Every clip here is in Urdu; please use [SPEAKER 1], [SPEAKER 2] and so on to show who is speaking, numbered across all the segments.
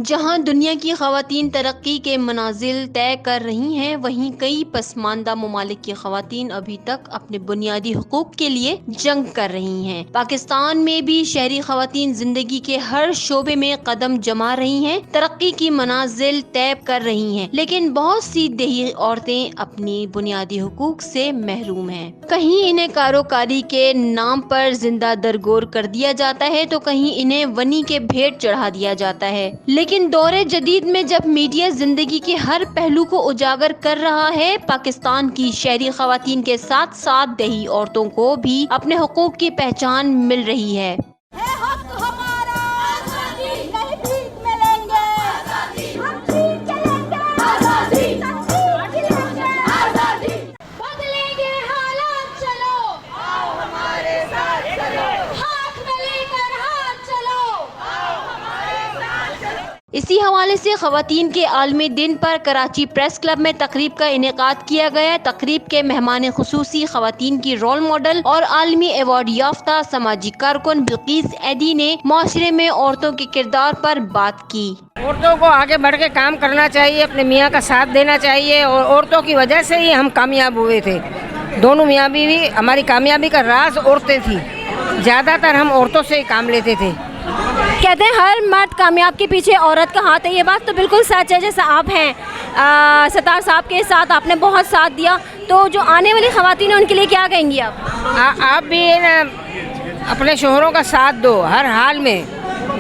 [SPEAKER 1] جہاں دنیا کی خواتین ترقی کے منازل طے کر رہی ہیں، وہیں کئی پسماندہ ممالک کی خواتین ابھی تک اپنے بنیادی حقوق کے لیے جنگ کر رہی ہیں۔ پاکستان میں بھی شہری خواتین زندگی کے ہر شعبے میں قدم جما رہی ہیں، ترقی کی منازل طے کر رہی ہیں، لیکن بہت سی دیہی عورتیں اپنی بنیادی حقوق سے محروم ہیں۔ کہیں انہیں کاروکاری کے نام پر زندہ درگور کر دیا جاتا ہے تو کہیں انہیں ونی کے بھیٹ چڑھا دیا جاتا ہے۔ لیکن دور جدید میں جب میڈیا زندگی کے ہر پہلو کو اجاگر کر رہا ہے، پاکستان کی شہری خواتین کے ساتھ ساتھ دیہی عورتوں کو بھی اپنے حقوق کی پہچان مل رہی ہے۔ اسی حوالے سے خواتین کے عالمی دن پر کراچی پریس کلب میں تقریب کا انعقاد کیا گیا۔ تقریب کے مہمان خصوصی خواتین کی رول ماڈل اور عالمی ایوارڈ یافتہ سماجی کارکن بلقیس ایدی نے معاشرے میں عورتوں کے کردار پر بات کی۔
[SPEAKER 2] عورتوں کو آگے بڑھ کے کام کرنا چاہیے، اپنے میاں کا ساتھ دینا چاہیے، اور عورتوں کی وجہ سے ہی ہم کامیاب ہوئے تھے۔ دونوں میاں بیوی، ہماری کامیابی کا راز عورتیں تھیں، زیادہ تر ہم عورتوں سے ہی کام لیتے تھے۔
[SPEAKER 3] کہتے ہیں ہر مرد کامیاب کے پیچھے عورت کا ہاتھ ہے، یہ بات تو بالکل سچ ہے۔ جیسے آپ ہیں، ستار صاحب کے ساتھ آپ نے بہت ساتھ دیا، تو جو آنے والی خواتین ہیں ان کے لیے کیا کہیں گی
[SPEAKER 2] آپ بھی اپنے شوہروں کا ساتھ دو ہر حال میں،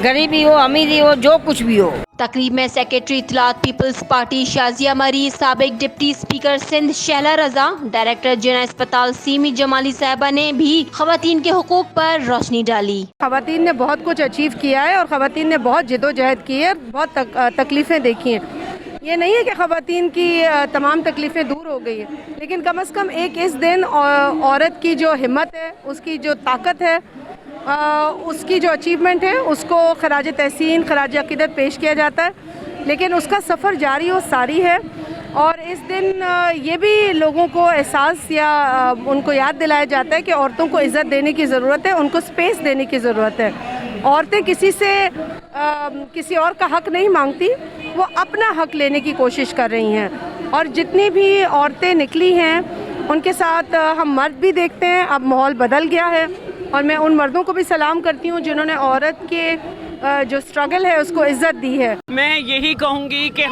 [SPEAKER 2] غریبی ہو امیری ہو جو کچھ بھی ہو۔
[SPEAKER 1] تقریب میں سیکریٹری اطلاعات پیپلز پارٹی شازیہ مری، سابق ڈپٹی اسپیکر سندھ شیلا رضا، ڈائریکٹر جنا اسپتال سیمی جمالی صاحبہ نے بھی خواتین کے حقوق پر روشنی ڈالی۔
[SPEAKER 4] خواتین نے بہت کچھ اچیو کیا ہے اور خواتین نے بہت جدوجہد کی ہے، بہت تکلیفیں دیکھی ہیں۔ یہ نہیں ہے کہ خواتین کی تمام تکلیفیں دور ہو گئی ہیں، لیکن کم از کم ایک اس دن عورت کی جو ہمت ہے، اس کی جو طاقت ہے، اس کی جو اچیومنٹ ہے، اس کو خراج تحسین، خراج عقیدت پیش کیا جاتا ہے، لیکن اس کا سفر جاری و ساری ہے۔ اور اس دن یہ بھی لوگوں کو احساس یا ان کو یاد دلایا جاتا ہے کہ عورتوں کو عزت دینے کی ضرورت ہے، ان کو سپیس دینے کی ضرورت ہے۔ عورتیں کسی سے کسی اور کا حق نہیں مانگتی، وہ اپنا حق لینے کی کوشش کر رہی ہیں۔ اور جتنی بھی عورتیں نکلی ہیں ان کے ساتھ ہم مرد بھی دیکھتے ہیں، اب ماحول بدل گیا ہے، اور میں ان مردوں کو بھی سلام کرتی ہوں جنہوں نے عورت کے جو سٹرگل ہے اس کو عزت دی ہے۔
[SPEAKER 5] میں یہی کہوں گی کہ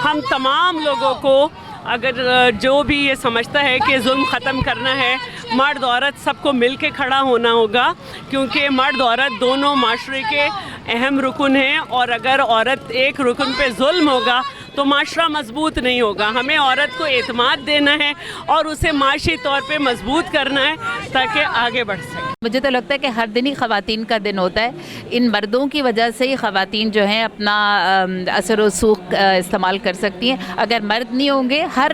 [SPEAKER 5] ہم تمام لوگوں کو، اگر جو بھی یہ سمجھتا ہے کہ ظلم ختم کرنا ہے، مرد عورت سب کو مل کے کھڑا ہونا ہوگا، کیونکہ مرد عورت دونوں معاشرے کے اہم رکن ہیں، اور اگر عورت ایک رکن پہ ظلم ہوگا تو معاشرہ مضبوط نہیں ہوگا۔ ہمیں عورت کو اعتماد دینا ہے اور اسے معاشی طور پہ مضبوط کرنا ہے تاکہ آگے بڑھ سکے۔
[SPEAKER 6] مجھے تو لگتا ہے کہ ہر دن ہی خواتین کا دن ہوتا ہے، ان مردوں کی وجہ سے ہی خواتین جو ہیں اپنا اثر و رسوخ استعمال کر سکتی ہیں۔ اگر مرد نہیں ہوں گے، ہر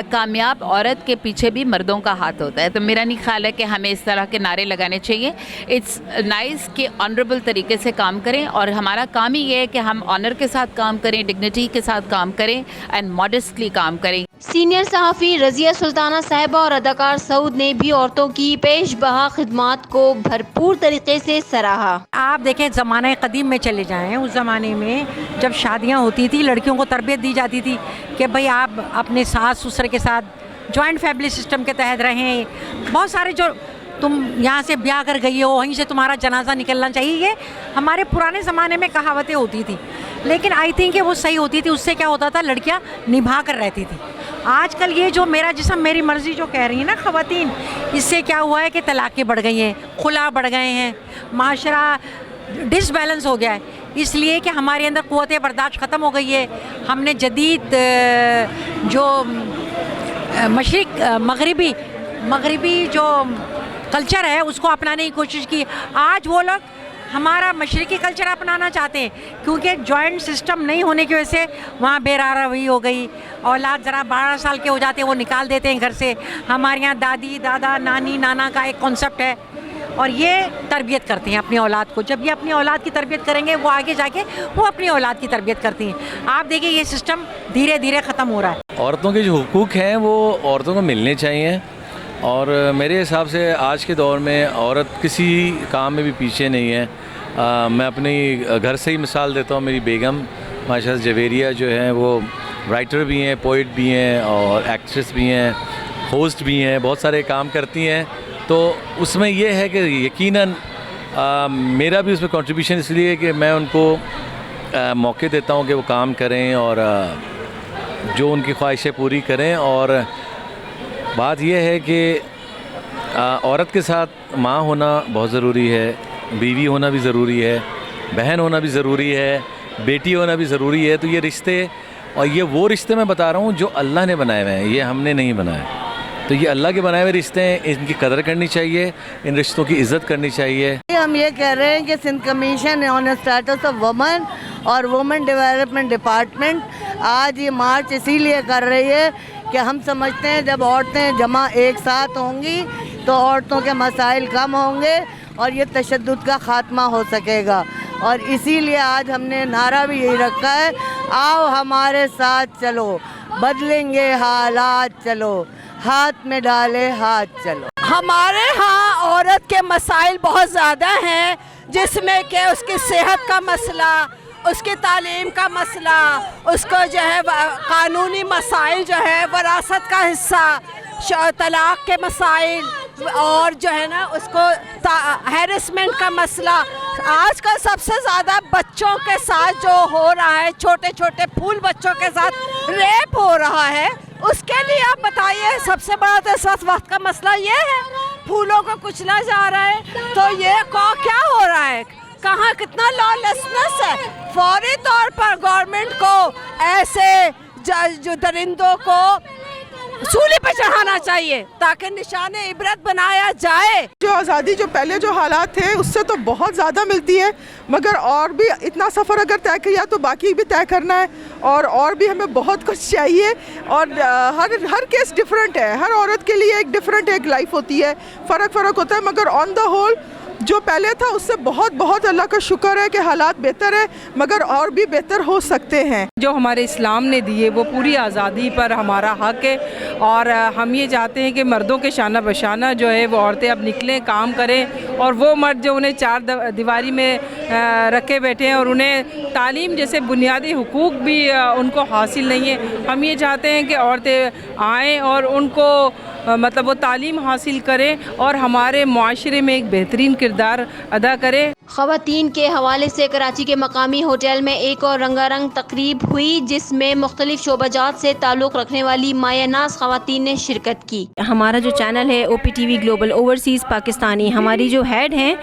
[SPEAKER 6] کامیاب عورت کے پیچھے بھی مردوں کا ہاتھ ہوتا ہے۔ تو میرا نہیں خیال ہے کہ ہمیں اس طرح کے نعرے لگانے چاہیے۔ اٹس نائس کہ آنریبل طریقے سے کام کریں، اور ہمارا کام ہی یہ ہے کہ ہم آنر کے ساتھ کام کریں، ڈگنیٹی کے ساتھ کام کریں، اینڈ ماڈسٹلی کام کریں۔
[SPEAKER 1] سینئر صحافی رضیہ سلطانہ صاحبہ اور اداکار سعود نے بھی عورتوں کی پیش بہا خدمات کو بھرپور طریقے سے سراہا۔
[SPEAKER 7] آپ دیکھیں زمانہ قدیم میں چلے جائیں، اس زمانے میں جب شادیاں ہوتی تھی لڑکیوں کو تربیت دی جاتی تھی کہ بھئی آپ اپنے ساس سسر کے ساتھ جوائنٹ فیملی سسٹم کے تحت رہیں، بہت سارے جو تم یہاں سے بیاہ کر گئی ہو وہیں سے تمہارا جنازہ نکلنا چاہیے، یہ ہمارے پرانے زمانے میں کہاوتیں ہوتی تھی، لیکن آئی تھنک کہ وہ صحیح ہوتی تھی۔ اس سے کیا ہوتا تھا، لڑکیاں نبھا کر رہتی تھی۔ آج کل یہ جو میرا جسم میری مرضی جو کہہ رہی ہیں نا خواتین، اس سے کیا ہوا ہے کہ طلاقیں بڑھ گئی ہیں، خلا بڑھ گئے ہیں، معاشرہ ڈس بیلنس ہو گیا ہے، اس لیے کہ ہمارے اندر قوت برداشت ختم ہو گئی ہے۔ ہم نے جدید جو مغربی جو کلچر ہے اس کو اپنانے کی کوشش کی۔ آج وہ لوگ ہمارا مشرقی کلچر اپنانا چاہتے ہیں، کیونکہ جوائنٹ سسٹم نہیں ہونے کی وجہ سے وہاں بے راروی ہو گئی، اولاد ذرا 12 سال کے ہو جاتے ہیں وہ نکال دیتے ہیں گھر سے۔ ہمارے یہاں دادی دادا نانی نانا کا ایک کانسیپٹ ہے، اور یہ تربیت کرتے ہیں اپنی اولاد کو۔ جب یہ اپنی اولاد کی تربیت کریں گے، وہ آگے جا کے وہ اپنی اولاد کی تربیت کرتی ہیں۔ آپ دیکھیں یہ سسٹم دھیرے دھیرے ختم ہو رہا ہے۔
[SPEAKER 8] عورتوں کے جو حقوق ہیں وہ عورتوں کو ملنے چاہیے، اور میرے حساب سے آج کے دور میں عورت کسی کام میں بھی پیچھے نہیں ہے۔ میں اپنی گھر سے ہی مثال دیتا ہوں. میری بیگم ماشاء اللہ جویریہ جو ہیں وہ رائٹر بھی ہیں, پوئٹ بھی ہیں اور ایکٹریس بھی ہیں, ہوسٹ بھی ہیں, بہت سارے کام کرتی ہیں. تو اس میں یہ ہے کہ یقیناً میرا بھی اس میں کنٹریبیوشن اس لیے کہ میں ان کو موقع دیتا ہوں کہ وہ کام کریں اور جو ان کی خواہشیں پوری کریں. اور بات یہ ہے کہ عورت کے ساتھ ماں ہونا بہت ضروری ہے, بیوی ہونا بھی ضروری ہے, بہن ہونا بھی ضروری ہے, بیٹی ہونا بھی ضروری ہے. تو یہ رشتے, اور یہ وہ رشتے میں بتا رہا ہوں جو اللہ نے بنائے ہوئے ہیں, یہ ہم نے نہیں بنائے. تو یہ اللہ کے بنائے ہوئے رشتے ہیں, ان کی قدر کرنی چاہیے, ان رشتوں کی عزت کرنی چاہیے.
[SPEAKER 9] ہم یہ کہہ رہے ہیں کہ Sindh commission on status of women اور وومن ڈیولپمنٹ ڈپارٹمنٹ آج یہ مارچ اسی لیے کر رہی ہے کہ ہم سمجھتے ہیں جب عورتیں جمع ایک ساتھ ہوں گی تو عورتوں کے مسائل کم ہوں گے اور یہ تشدد کا خاتمہ ہو سکے گا. اور اسی لیے آج ہم نے نعرہ بھی یہی رکھا ہے, آؤ ہمارے ساتھ چلو, بدلیں گے حالات, چلو ہاتھ میں ڈالے ہاتھ چلو.
[SPEAKER 10] ہمارے ہاں عورت کے مسائل بہت زیادہ ہیں, جس میں کہ اس کی صحت کا مسئلہ, اس کی تعلیم کا مسئلہ, اس کو جو ہے قانونی مسائل جو ہے وراثت کا حصہ, طلاق کے مسائل, اور جو ہے نا اس کو ہیرسمنٹ کا مسئلہ. آج کل سب سے زیادہ بچوں کے ساتھ جو ہو رہا ہے, چھوٹے چھوٹے پھول بچوں کے ساتھ ریپ ہو رہا ہے, اس کے لیے آپ بتائیے. سب سے بڑا تو اس وقت کا مسئلہ یہ ہے, پھولوں کو کچلا جا رہا ہے. تو یہ کیا ہو رہا ہے, کہاں کتنا لا لیسنس ہے. فوری طور پر گورنمنٹ کو ایسے جو درندوں کو سولی پہ چڑھانا چاہیے تاکہ نشان عبرت بنایا جائے.
[SPEAKER 11] جو آزادی جو پہلے جو حالات تھے اس سے تو بہت زیادہ ملتی ہے, مگر اور بھی اتنا سفر اگر طے کیا تو باقی بھی طے کرنا ہے, اور بھی ہمیں بہت کچھ چاہیے. اور ہر کیس ڈیفرنٹ ہے, ہر عورت کے لیے ایک ڈیفرنٹ ایک لائف ہوتی ہے, فرق ہوتا ہے. مگر آن دا ہول جو پہلے تھا اس سے بہت بہت اللہ کا شکر ہے کہ حالات بہتر ہیں, مگر اور بھی بہتر ہو سکتے ہیں.
[SPEAKER 12] جو ہمارے اسلام نے دیے وہ پوری آزادی پر ہمارا حق ہے, اور ہم یہ چاہتے ہیں کہ مردوں کے شانہ بشانہ جو ہے وہ عورتیں اب نکلیں, کام کریں, اور وہ مرد جو انہیں چار دیواری میں رکھے بیٹھے ہیں اور انہیں تعلیم جیسے بنیادی حقوق بھی ان کو حاصل نہیں ہے, ہم یہ چاہتے ہیں کہ عورتیں آئیں اور ان کو مطلب وہ تعلیم حاصل کریں اور ہمارے معاشرے میں ایک بہترین کردار ادا کریں.
[SPEAKER 1] خواتین کے حوالے سے کراچی کے مقامی ہوٹل میں ایک اور رنگا رنگ تقریب ہوئی جس میں مختلف شعبہ جات سے تعلق رکھنے والی مایہ ناز خواتین نے شرکت کی.
[SPEAKER 3] ہمارا جو چینل ہے O P T V global overseas Pakistani, ہماری جو ہیڈ ہیں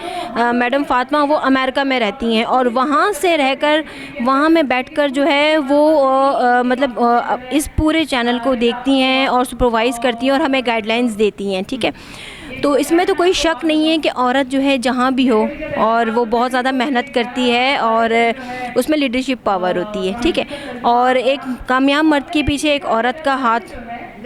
[SPEAKER 3] میڈم فاطمہ, وہ امریکہ میں رہتی ہیں اور وہاں سے رہ کر وہاں میں بیٹھ کر جو ہے وہ مطلب اس پورے چینل کو دیکھتی ہیں اور سپروائز کرتی ہیں اور ہمیں گائیڈ لائنز دیتی ہیں. ٹھیک ہے, تو اس میں تو کوئی شک نہیں ہے کہ عورت جو ہے جہاں بھی ہو اور وہ بہت زیادہ محنت کرتی ہے اور اس میں لیڈرشپ پاور ہوتی ہے. ٹھیک ہے, اور ایک کامیاب مرد کے پیچھے ایک عورت کا ہاتھ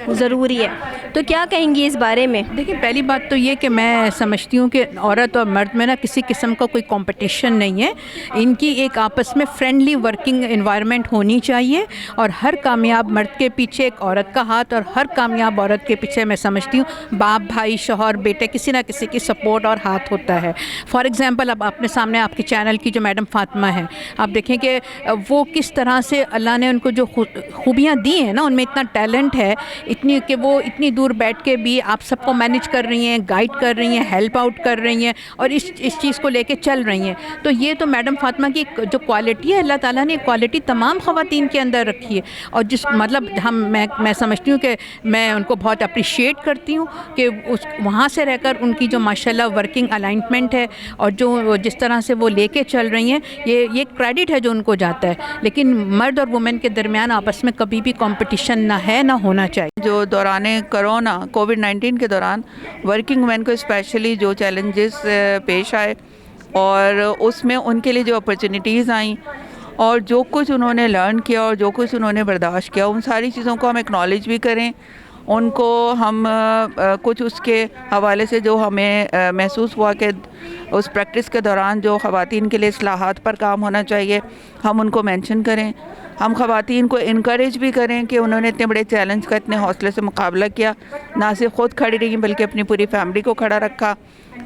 [SPEAKER 3] ضروری ہے. تو کیا کہیں گی اس بارے میں؟
[SPEAKER 13] دیکھیں, پہلی بات تو یہ کہ میں سمجھتی ہوں کہ عورت اور مرد میں نا کسی قسم کا کوئی کمپٹیشن نہیں ہے, ان کی ایک آپس میں فرینڈلی ورکنگ انوائرمنٹ ہونی چاہیے, اور ہر کامیاب مرد کے پیچھے ایک عورت کا ہاتھ, اور ہر کامیاب عورت کے پیچھے میں سمجھتی ہوں باپ, بھائی, شوہر, بیٹے, کسی نہ کسی کی سپورٹ اور ہاتھ ہوتا ہے. فار ایگزامپل اب اپنے سامنے آپ کے چینل کی جو میڈم فاطمہ ہیں, آپ دیکھیں کہ وہ کس طرح سے اللہ نے ان کو جو خوبیاں دی ہیں نا, ان میں اتنا ٹیلنٹ ہے, اتنی کہ وہ اتنی دور بیٹھ کے بھی آپ سب کو مینیج کر رہی ہیں, گائیڈ کر رہی ہیں, ہیلپ آؤٹ کر رہی ہیں, اور اس چیز کو لے کے چل رہی ہیں. تو یہ تو میڈم فاطمہ کی جو کوالٹی ہے, اللہ تعالیٰ نے کوالٹی تمام خواتین کے اندر رکھی ہے, اور جس مطلب میں سمجھتی ہوں کہ میں ان کو بہت اپریشیٹ کرتی ہوں کہ وہاں سے رہ کر ان کی جو ماشاءاللہ ورکنگ الائنمنٹ ہے اور جو جس طرح سے وہ لے کے چل رہی ہیں, یہ کریڈٹ ہے جو ان کو جاتا ہے. لیکن مرد اور وومن کے درمیان آپس میں کبھی بھی کمپٹیشن نہ ہے, نہ ہونا چاہیے.
[SPEAKER 14] جو دوران کرونا کووڈ-19 کے دوران ورکنگ وومن کو اسپیشلی جو چیلنجز پیش آئے اور اس میں ان کے لیے جو اپرچونیٹیز آئیں اور جو کچھ انہوں نے لرن کیا اور جو کچھ انہوں نے برداشت کیا, ان ساری چیزوں کو ہم اکنالج بھی کریں. ان کو ہم کچھ اس کے حوالے سے جو ہمیں محسوس ہوا کہ اس پریکٹس کے دوران جو خواتین کے لیے اصلاحات پر کام ہونا چاہیے, ہم ان کو مینشن کریں. ہم خواتین کو انکریج بھی کریں کہ انہوں نے اتنے بڑے چیلنج کا اتنے حوصلے سے مقابلہ کیا, نہ صرف خود کھڑی رہیں بلکہ اپنی پوری فیملی کو کھڑا رکھا,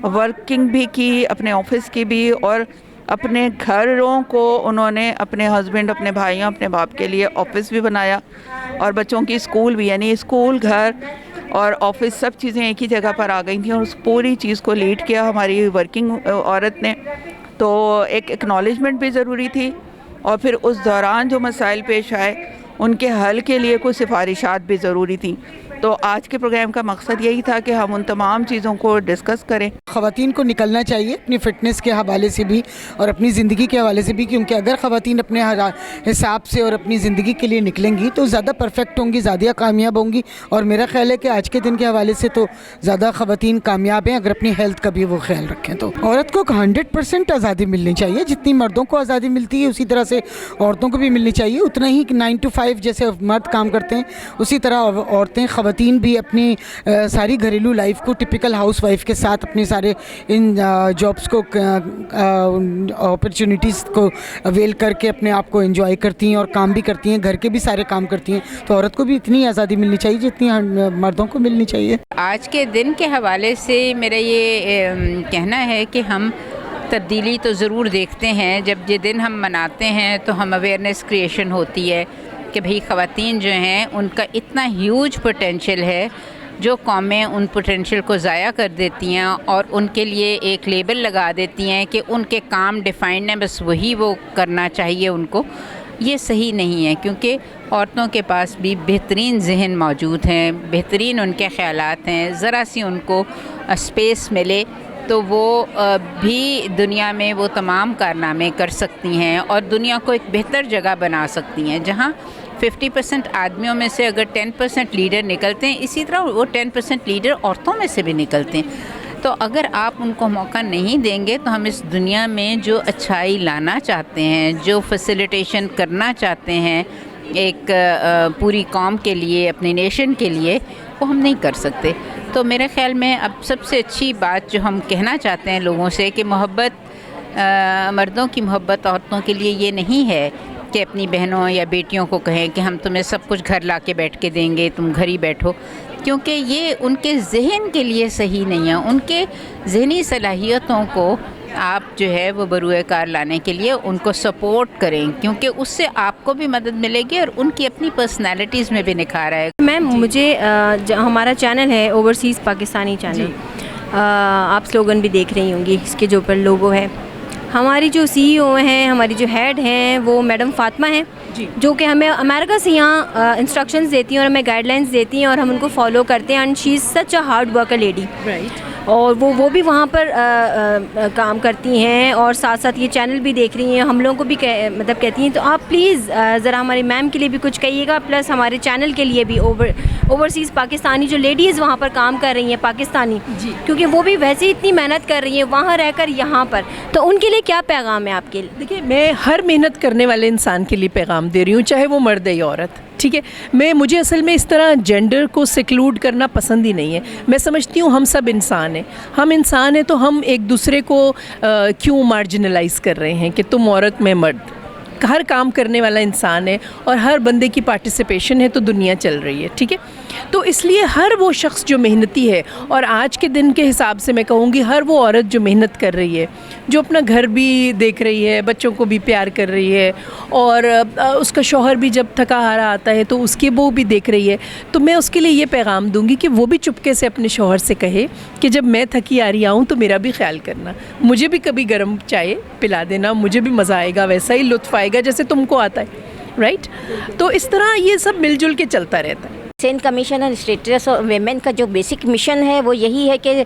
[SPEAKER 14] ورکنگ بھی کی, اپنے آفس کی بھی, اور اپنے گھروں کو انہوں نے اپنے ہسبینڈ، اپنے بھائیوں، اپنے باپ کے لیے آفس بھی بنایا اور بچوں کی اسکول بھی، یعنی اسکول، گھر اور آفس سب چیزیں ایک ہی جگہ پر آ گئی تھیں اور اس پوری چیز کو لیڈ کیا ہماری ورکنگ عورت نے. تو ایک ایکنالجمنٹ بھی ضروری تھی اور پھر اس دوران جو مسائل پیش آئے ان کے حل کے لیے کچھ سفارشات بھی ضروری تھیں. تو آج کے پروگرام کا مقصد یہی تھا کہ ہم ان تمام چیزوں کو ڈسکس کریں.
[SPEAKER 15] خواتین کو نکلنا چاہیے اپنی فٹنس کے حوالے سے بھی اور اپنی زندگی کے حوالے سے بھی، کیونکہ اگر خواتین اپنے حساب سے اور اپنی زندگی کے لیے نکلیں گی تو زیادہ پرفیکٹ ہوں گی، زیادہ کامیاب ہوں گی. اور میرا خیال ہے کہ آج کے دن کے حوالے سے تو زیادہ خواتین کامیاب ہیں اگر اپنی ہیلتھ کا بھی وہ خیال رکھیں. تو عورت کو 100% آزادی ملنی چاہیے. جتنی مردوں کو آزادی ملتی ہے اسی طرح سے عورتوں کو بھی ملنی چاہیے. اتنا ہی 9 to 5 جیسے مرد کام کرتے ہیں اسی طرح عورتیں، خواتین بھی اپنی ساری گھریلو لائف کو ٹپیکل ہاؤس وائف کے ساتھ اپنے سارے ان جابس کو، اپرچونیٹیز کو اویل کر کے اپنے آپ کو انجوائے کرتی ہیں اور کام بھی کرتی ہیں، گھر کے بھی سارے کام کرتی ہیں. تو عورت کو بھی اتنی آزادی ملنی چاہیے جتنی مردوں کو ملنی چاہیے.
[SPEAKER 6] آج کے دن کے حوالے سے میرا یہ کہنا ہے کہ ہم تبدیلی تو ضرور دیکھتے ہیں. جب یہ دن ہم مناتے ہیں تو ہم اویئرنیس کریشن ہوتی ہے کہ بھئی خواتین جو ہیں ان کا اتنا ہیوج پوٹینشیل ہے، جو قومیں ان پوٹینشیل کو ضائع کر دیتی ہیں اور ان کے لیے ایک لیبل لگا دیتی ہیں کہ ان کے کام ڈیفائنڈ ہیں، بس وہی وہ کرنا چاہیے ان کو. یہ صحیح نہیں ہے، کیونکہ عورتوں کے پاس بھی بہترین ذہن موجود ہیں، بہترین ان کے خیالات ہیں. ذرا سی ان کو اسپیس ملے تو وہ بھی دنیا میں وہ تمام کارنامے کر سکتی ہیں اور دنیا کو ایک بہتر جگہ بنا سکتی ہیں. جہاں 50% آدمیوں میں سے اگر 10% لیڈر نکلتے ہیں، اسی طرح وہ 10% لیڈر عورتوں میں سے بھی نکلتے ہیں. تو اگر آپ ان کو موقع نہیں دیں گے تو ہم اس دنیا میں جو اچھائی لانا چاہتے ہیں، جو فیسیلیٹیشن کرنا چاہتے ہیں ایک پوری قوم کے لیے، اپنی نیشن کے لیے، وہ ہم نہیں کر سکتے. تو میرے خیال میں اب سب سے اچھی بات جو ہم کہنا چاہتے ہیں لوگوں سے کہ محبت، مردوں کی محبت عورتوں کے لیے یہ نہیں ہے کہ اپنی بہنوں یا بیٹیوں کو کہیں کہ ہم تمہیں سب کچھ گھر لا کے بیٹھ کے دیں گے، تم گھر ہی بیٹھو، کیونکہ یہ ان کے ذہن کے لیے صحیح نہیں ہے. ان کے ذہنی صلاحیتوں کو آپ جو ہے وہ بروئے کار لانے کے لیے ان کو سپورٹ کریں، کیونکہ اس سے آپ کو بھی مدد ملے گی اور ان کی اپنی پرسنالٹیز میں بھی نکھار آئے گا.
[SPEAKER 3] میم مجھے ہمارا چینل ہے اوورسیز پاکستانی چینل، آپ سلوگن بھی دیکھ رہی ہوں گی، اس کے جو اوپر لوگو ہے. ہماری جو CEO ہیں، ہماری جو ہیڈ ہیں وہ میڈم فاطمہ ہیں، جو کہ ہمیں امریکہ سے یہاں انسٹرکشنز دیتی ہیں اور ہمیں گائیڈ لائنز دیتی ہیں اور ہم ان کو فالو کرتے ہیں. And she is such a hard worker lady, اور وہ بھی وہاں پر کام کرتی ہیں اور ساتھ ساتھ یہ چینل بھی دیکھ رہی ہیں. ہم لوگوں کو بھی مطلب کہتی ہیں تو آپ پلیز ذرا ہماری میم کے لیے بھی کچھ کہیے گا، پلس ہمارے چینل کے لیے بھی. اوورسیز پاکستانی جو لیڈیز وہاں پر کام کر رہی ہیں پاکستانی، کیونکہ وہ بھی ویسے اتنی محنت کر رہی ہیں وہاں رہ کر یہاں پر، تو ان کے لیے کیا پیغام ہے آپ کے؟
[SPEAKER 12] دیکھیے، میں ہر محنت کرنے والے انسان کے لیے پیغام دے رہی ہوں، چاہے وہ مرد ہے یا عورت. ٹھیک ہے، مجھے اصل میں اس طرح جینڈر کو سیکلوڈ کرنا پسند ہی نہیں ہے. میں سمجھتی ہوں ہم سب انسان ہیں، ہم انسان ہیں، تو ہم ایک دوسرے کو کیوں مارجنلائز کر رہے ہیں کہ تم عورت میں مرد؟ ہر کام کرنے والا انسان ہے اور ہر بندے کی پارٹیسپیشن ہے تو دنیا چل رہی ہے. ٹھیک ہے، تو اس لیے ہر وہ شخص جو محنتی ہے، اور آج کے دن کے حساب سے میں کہوں گی ہر وہ عورت جو محنت کر رہی ہے، جو اپنا گھر بھی دیکھ رہی ہے، بچوں کو بھی پیار کر رہی ہے، اور اس کا شوہر بھی جب تھکا ہارا آتا ہے تو اس کے وہ بھی دیکھ رہی ہے، تو میں اس کے لیے یہ پیغام دوں گی کہ وہ بھی چپکے سے اپنے شوہر سے کہے کہ جب میں تھکی آ رہی آؤں تو میرا بھی خیال کرنا، مجھے بھی کبھی گرم چائے پلا دینا، مجھے بھی مزہ آئے گا، ویسا ہی لطف آئے گا جیسے تم کو آتا ہے. رائٹ؟ تو اس طرح یہ سب مل جل کے چلتا رہتا ہے.
[SPEAKER 16] Sindh commission on status of women کا جو بیسک مشن ہے وہ یہی ہے کہ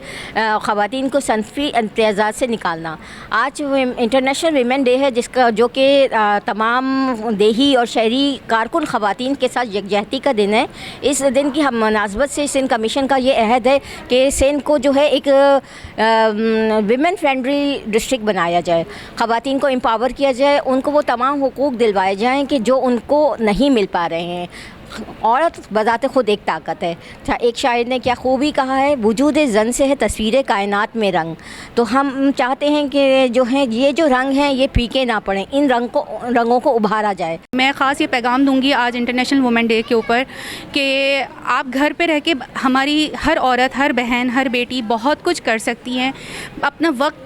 [SPEAKER 16] خواتین کو صنفی امتیازات سے نکالنا. آج انٹرنیشنل ویمن ڈے ہے، جو کہ تمام دیہی اور شہری کارکن خواتین کے ساتھ یکجہتی کا دن ہے. اس دن کی مناسبت سے سندھ کمیشن کا یہ عہد ہے کہ سندھ کو جو ہے ایک ویمن فرینڈلی ڈسٹرکٹ بنایا جائے، خواتین کو امپاور کیا جائے، ان کو وہ تمام حقوق دلوائے جائیں کہ جو ان کو نہیں مل پا رہے ہیں. عورت بذات خود ایک طاقت ہے. ایک شاعر نے کیا خوبی کہا ہے، وجود زن سے ہے تصویر کائنات میں رنگ. تو ہم چاہتے ہیں کہ جو ہیں یہ جو رنگ ہیں یہ پھیکے نہ پڑیں، ان رنگوں کو ابھارا جائے.
[SPEAKER 17] میں خاص یہ پیغام دوں گی آج انٹرنیشنل وومن ڈے کے اوپر کہ آپ گھر پہ رہ کے ہماری ہر عورت، ہر بہن، ہر بیٹی بہت کچھ کر سکتی ہیں. اپنا وقت